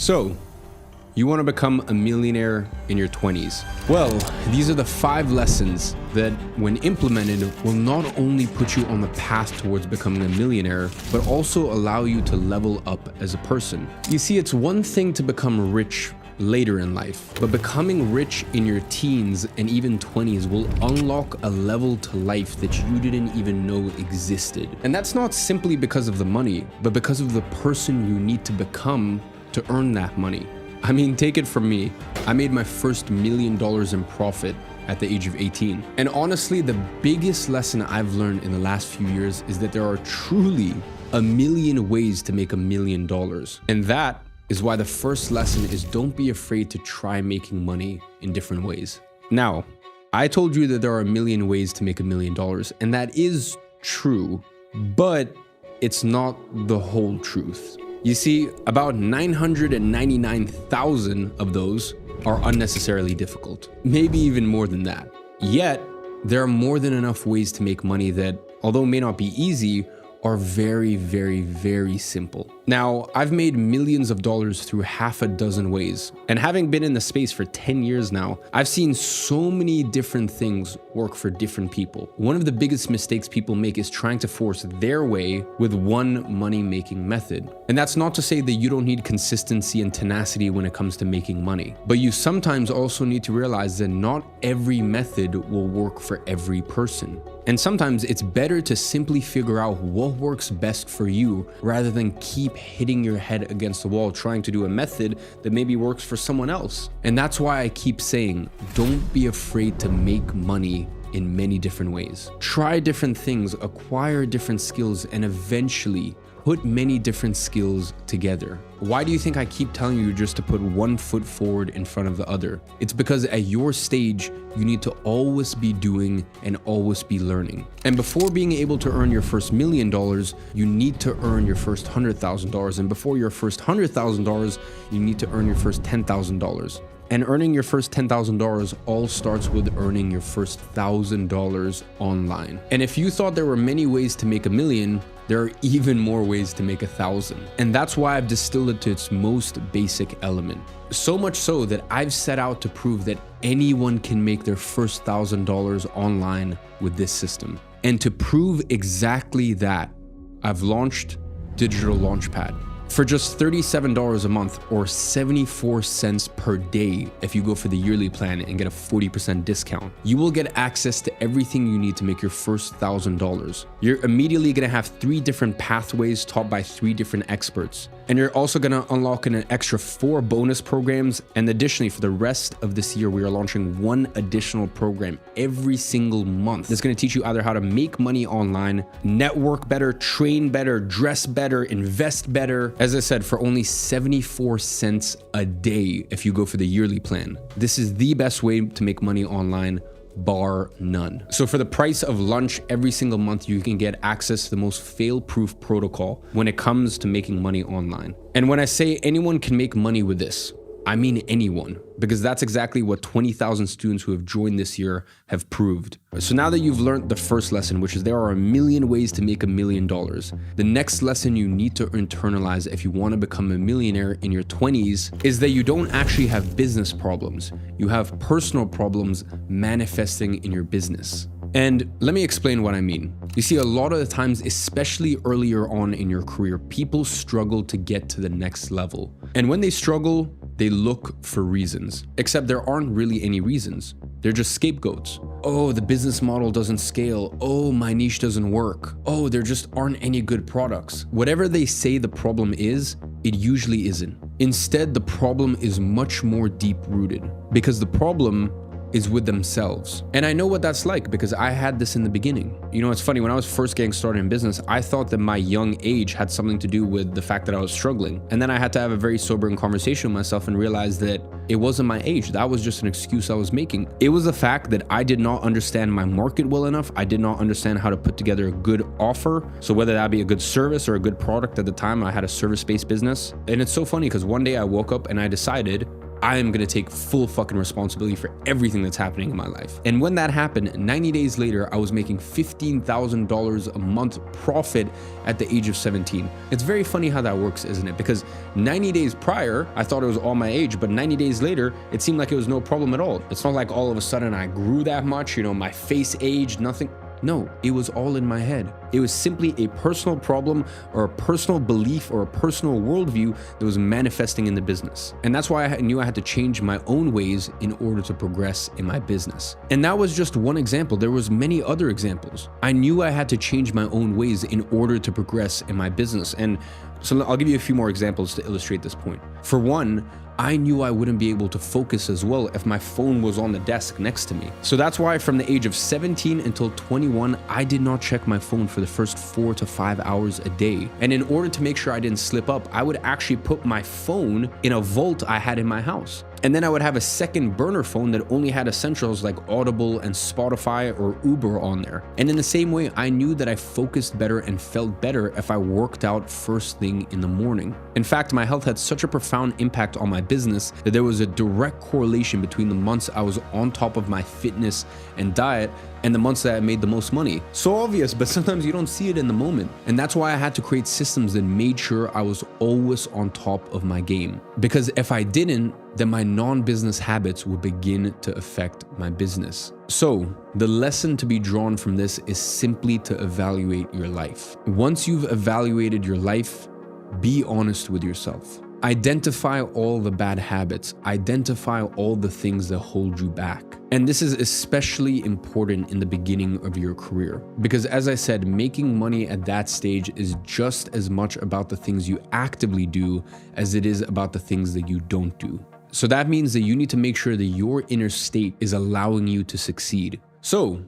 So, you want to become a millionaire in your 20s? Well, these are the 5 lessons that, when implemented, will not only put you on the path towards becoming a millionaire, but also allow you to level up as a person. You see, it's one thing to become rich later in life, but becoming rich in your teens and even 20s will unlock a level to life that you didn't even know existed. And that's not simply because of the money, but because of the person you need to become to earn that money. I mean, take it from me. I made my first $1 million in profit at the age of 18. And honestly, the biggest lesson I've learned in the last few years is that there are truly a million ways to make $1 million. And that is why the first lesson is don't be afraid to try making money in different ways. Now, I told you that there are a million ways to make $1 million, and that is true, but it's not the whole truth. You see, about 999,000 of those are unnecessarily difficult, maybe even more than that. Yet, there are more than enough ways to make money that, although may not be easy, are very, very, very simple. Now, I've made millions of dollars through half a dozen ways, and having been in the space for 10 years now, I've seen so many different things work for different people. One of the biggest mistakes people make is trying to force their way with one money-making method. And that's not to say that you don't need consistency and tenacity when it comes to making money, but you sometimes also need to realize that not every method will work for every person. And sometimes it's better to simply figure out what works best for you rather than keep hitting your head against the wall trying to do a method that maybe works for someone else. And that's why I keep saying, don't be afraid to make money in many different ways. Try different things, acquire different skills, and eventually put many different skills together. Why do you think I keep telling you just to put one foot forward in front of the other? It's because at your stage, you need to always be doing and always be learning. And before being able to earn your first $1 million, you need to earn your first $100,000. And before your first $100,000, you need to earn your first $10,000. And earning your first $10,000 all starts with earning your first $1,000 online. And if you thought there were many ways to make $1 million, there are even more ways to make 1,000. And that's why I've distilled it to its most basic element. So much so that I've set out to prove that anyone can make their first $1,000 online with this system. And to prove exactly that, I've launched Digital Launchpad. For just $37 a month or 74 cents per day if you go for the yearly plan and get a 40% discount, you will get access to everything you need to make your first $1,000. You're immediately gonna have 3 different pathways taught by 3 different experts. And you're also gonna unlock an extra 4 bonus programs. And additionally, for the rest of this year, we are launching 1 additional program every single month that's gonna teach you either how to make money online, network better, train better, dress better, invest better. As I said, for only 74 cents a day if you go for the yearly plan. This is the best way to make money online, bar none. So for the price of lunch every single month, you can get access to the most fail-proof protocol when it comes to making money online. And when I say anyone can make money with this, I mean anyone, because that's exactly what 20,000 students who have joined this year have proved. So now that you've learned the first lesson, which is there are a million ways to make $1 million, the next lesson you need to internalize if you want to become a millionaire in your 20s is that you don't actually have business problems. You have personal problems manifesting in your business. And let me explain what I mean. You see, a lot of the times, especially earlier on in your career, people struggle to get to the next level. And when they struggle, they look for reasons, except there aren't really any reasons. They're just scapegoats. Oh, the business model doesn't scale. Oh, my niche doesn't work. Oh, there just aren't any good products. Whatever they say the problem is, it usually isn't. Instead, the problem is much more deep-rooted because the problem is with themselves. And I know what that's like because I had this in the beginning. You know, it's funny, when I was first getting started in business, I thought that my young age had something to do with the fact that I was struggling. And then I had to have a very sobering conversation with myself and realize that it wasn't my age. That was just an excuse I was making. It was the fact that I did not understand my market well enough. I did not understand how to put together a good offer. So whether that be a good service or a good product, at the time I had a service-based business. And it's so funny because one day I woke up and I decided I am going to take full fucking responsibility for everything that's happening in my life. And when that happened, 90 days later, I was making $15,000 a month profit at the age of 17. It's very funny how that works, isn't it? Because 90 days prior, I thought it was all my age, but 90 days later, it seemed like it was no problem at all. It's not like all of a sudden I grew that much, my face aged, nothing. No, it was all in my head. It was simply a personal problem or a personal belief or a personal worldview that was manifesting in the business. And that's why I knew I had to change my own ways in order to progress in my business. And that was just one example. There was many other examples. I knew I had to change my own ways in order to progress in my business. And so I'll give you a few more examples to illustrate this point. For one, I knew I wouldn't be able to focus as well if my phone was on the desk next to me. So that's why from the age of 17 until 21, I did not check my phone for the first 4 to 5 hours a day. And in order to make sure I didn't slip up, I would actually put my phone in a vault I had in my house. And then I would have a second burner phone that only had essentials like Audible and Spotify or Uber on there. And in the same way, I knew that I focused better and felt better if I worked out first thing in the morning. In fact, my health had such a profound impact on my business that there was a direct correlation between the months I was on top of my fitness and diet and the months that I made the most money. So obvious, but sometimes you don't see it in the moment. And that's why I had to create systems that made sure I was always on top of my game. Because if I didn't, then my non-business habits would begin to affect my business. So the lesson to be drawn from this is simply to evaluate your life. Once you've evaluated your life, be honest with yourself. Identify all the bad habits. Identify all the things that hold you back. And this is especially important in the beginning of your career. Because as I said, making money at that stage is just as much about the things you actively do as it is about the things that you don't do. So that means that you need to make sure that your inner state is allowing you to succeed. So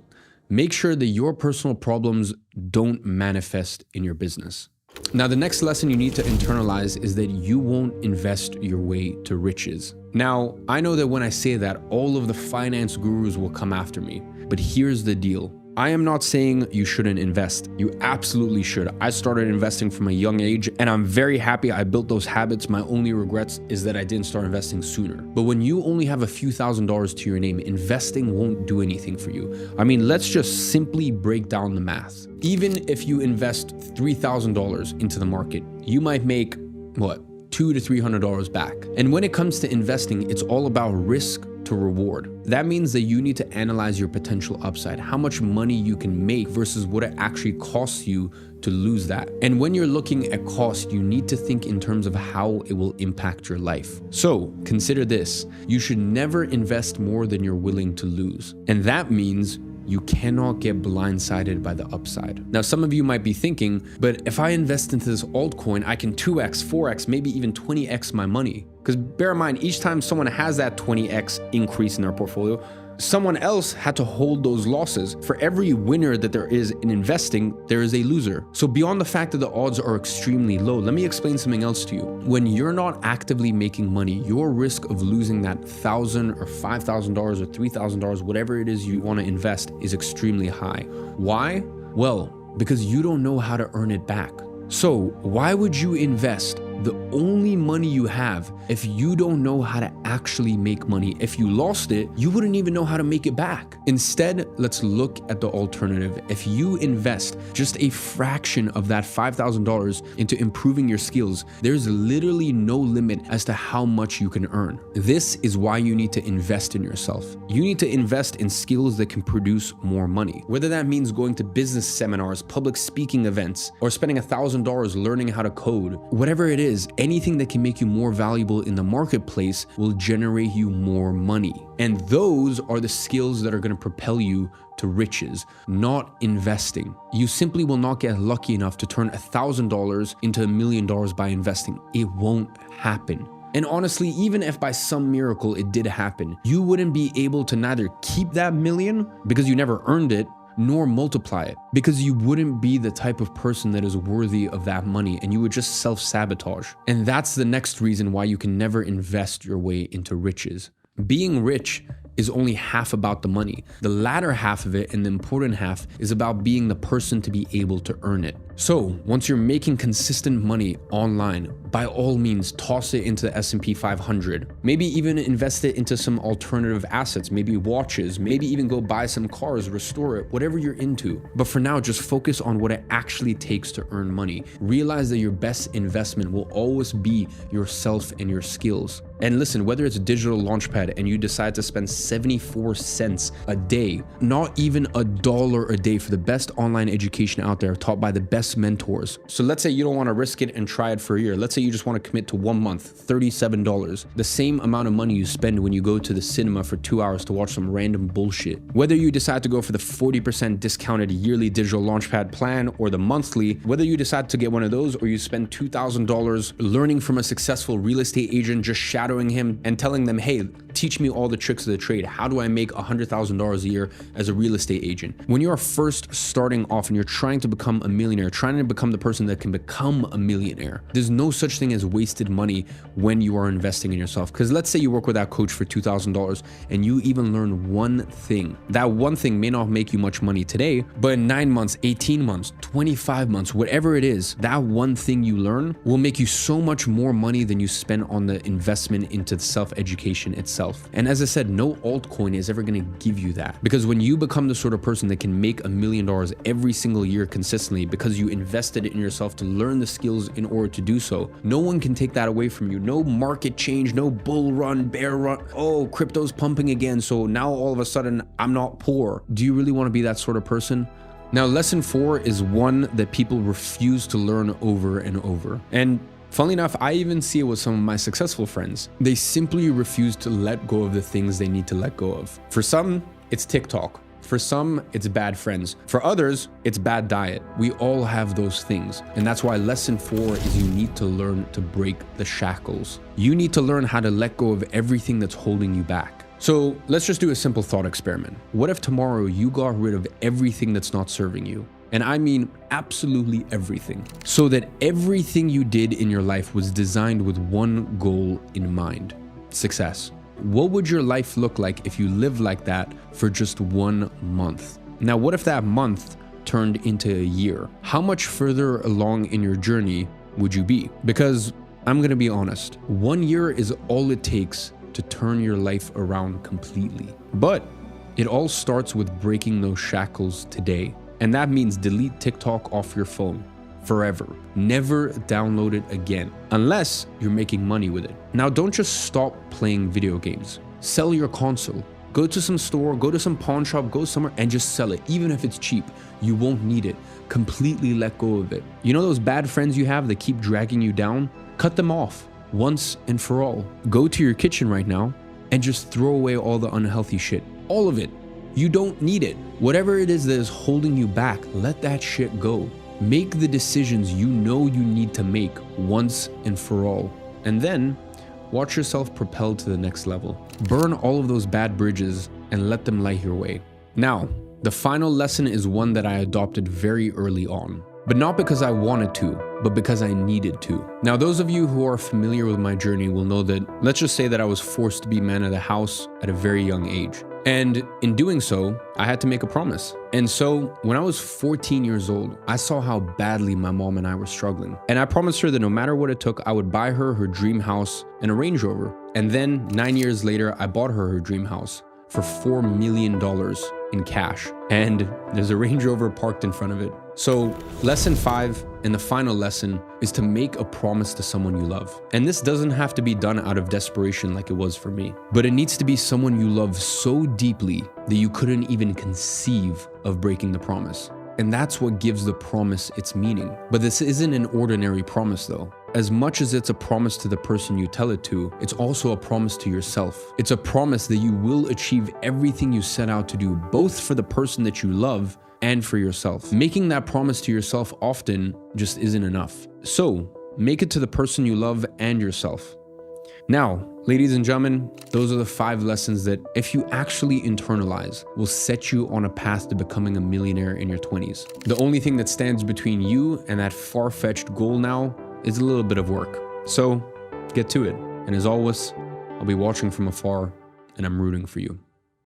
make sure that your personal problems don't manifest in your business. Now, the next lesson you need to internalize is that you won't invest your way to riches. Now, I know that when I say that, all of the finance gurus will come after me, but here's the deal. I am not saying you shouldn't invest. You absolutely should. I started investing from a young age and I'm very happy I built those habits. My only regrets is that I didn't start investing sooner. But when you only have a few $1,000s to your name, investing won't do anything for you. I mean, let's just simply break down the math. Even if you invest $3,000 into the market, you might make what? $200 to $300 back. And when it comes to investing, it's all about risk to reward. That means that you need to analyze your potential upside, how much money you can make versus what it actually costs you to lose that. And when you're looking at cost, you need to think in terms of how it will impact your life. So consider this, you should never invest more than you're willing to lose. And that means you cannot get blindsided by the upside. Now, some of you might be thinking, but if I invest into this altcoin, I can 2x, 4x, maybe even 20x my money. Because bear in mind, each time someone has that 20x increase in their portfolio, someone else had to hold those losses. For every winner that there is in investing, there is a loser. So beyond the fact that the odds are extremely low, let me explain something else to you. When you're not actively making money, your risk of losing that $1,000 or $5,000 or $3,000, whatever it is you want to invest, is extremely high. Why? Well, because you don't know how to earn it back. So why would you invest the only money you have if you don't know how to actually make money? If you lost it, you wouldn't even know how to make it back. Instead, let's look at the alternative. If you invest just a fraction of that $5,000 into improving your skills, there's literally no limit as to how much you can earn. This is why you need to invest in yourself. You need to invest in skills that can produce more money. Whether that means going to business seminars, public speaking events, or spending $1,000 learning how to code, whatever it is, anything that can make you more valuable in the marketplace will generate you more money. And those are the skills that are going to propel you to riches, not investing. You simply will not get lucky enough to turn $1,000 into $1 million by investing. It won't happen. And honestly, even if by some miracle it did happen, you wouldn't be able to neither keep that million because you never earned it, nor multiply it, because you wouldn't be the type of person that is worthy of that money and you would just self-sabotage. And that's the next reason why you can never invest your way into riches. Being rich is only half about the money. The latter half of it and the important half is about being the person to be able to earn it. So once you're making consistent money online, by all means, toss it into the S&P 500. Maybe even invest it into some alternative assets, maybe watches, maybe even go buy some cars, restore it, whatever you're into. But for now, just focus on what it actually takes to earn money. Realize that your best investment will always be yourself and your skills. And listen, whether it's Digital Launchpad and you decide to spend 74 cents a day, not even $1 a day for the best online education out there taught by the best mentors. So let's say you don't want to risk it and try it for a year. Let's say you just want to commit to 1 month, $37, the same amount of money you spend when you go to the cinema for 2 hours to watch some random bullshit. Whether you decide to go for the 40% discounted yearly Digital Launchpad plan or the monthly, whether you decide to get one of those or you spend $2,000 learning from a successful real estate agent, just shadowing him and telling them, hey, teach me all the tricks of the trade. How do I make $100,000 a year as a real estate agent? When you are first starting off and you're trying to become a millionaire, trying to become the person that can become a millionaire, there's no such thing as wasted money when you are investing in yourself. Because let's say you work with that coach for $2,000 and you even learn one thing. That one thing may not make you much money today, but in 9 months, 18 months, 25 months, whatever it is, that one thing you learn will make you so much more money than you spend on the investment into self-education itself. And as I said, no altcoin is ever going to give you that, because when you become the sort of person that can make $1 million every single year consistently because you invested in yourself to learn the skills in order to do so, no one can take that away from you. No market change, no bull run, bear run. Oh, crypto's pumping again, so now all of a sudden I'm not poor. Do you really want to be that sort of person? Now, lesson 4 is one that people refuse to learn over and over. And funnily enough, I even see it with some of my successful friends. They simply refuse to let go of the things they need to let go of. For some, it's TikTok. For some, it's bad friends. For others, it's bad diet. We all have those things. And that's why lesson 4 is you need to learn to break the shackles. You need to learn how to let go of everything that's holding you back. So let's just do a simple thought experiment. What if tomorrow you got rid of everything that's not serving you? And I mean absolutely everything. So that everything you did in your life was designed with one goal in mind: success. What would your life look like if you lived like that for just 1 month? Now, what if that month turned into a year? How much further along in your journey would you be? Because I'm gonna be honest, 1 year is all it takes to turn your life around completely. But it all starts with breaking those shackles today. And that means delete TikTok off your phone forever. Never download it again, unless you're making money with it. Now, don't just stop playing video games. Sell your console. Go to some store, go to some pawn shop, go somewhere and just sell it. Even if it's cheap, you won't need it. Completely let go of it. You know those bad friends you have that keep dragging you down? Cut them off once and for all. Go to your kitchen right now and just throw away all the unhealthy shit. All of it. You don't need it. Whatever it is that is holding you back, let that shit go. Make the decisions you know you need to make once and for all. And then watch yourself propel to the next level. Burn all of those bad bridges and let them light your way. Now, the final lesson is one that I adopted very early on. But not because I wanted to, but because I needed to. Now, those of you who are familiar with my journey will know that, let's just say that I was forced to be man of the house at a very young age. And in doing so, I had to make a promise. And so when I was 14 years old, I saw how badly my mom and I were struggling. And I promised her that no matter what it took, I would buy her her dream house and a Range Rover. And then 9 years later, I bought her her dream house for $4 million in cash. And there's a Range Rover parked in front of it. So lesson 5 and the final lesson is to make a promise to someone you love. And this doesn't have to be done out of desperation like it was for me, but it needs to be someone you love so deeply that you couldn't even conceive of breaking the promise. And that's what gives the promise its meaning. But this isn't an ordinary promise though. As much as it's a promise to the person you tell it to, it's also a promise to yourself. It's a promise that you will achieve everything you set out to do, both for the person that you love and for yourself. Making that promise to yourself often just isn't enough. So make it to the person you love and yourself. Now, ladies and gentlemen, those are the 5 lessons that if you actually internalize will set you on a path to becoming a millionaire in your 20s. The only thing that stands between you and that far-fetched goal now is a little bit of work. So get to it. And as always, I'll be watching from afar and I'm rooting for you.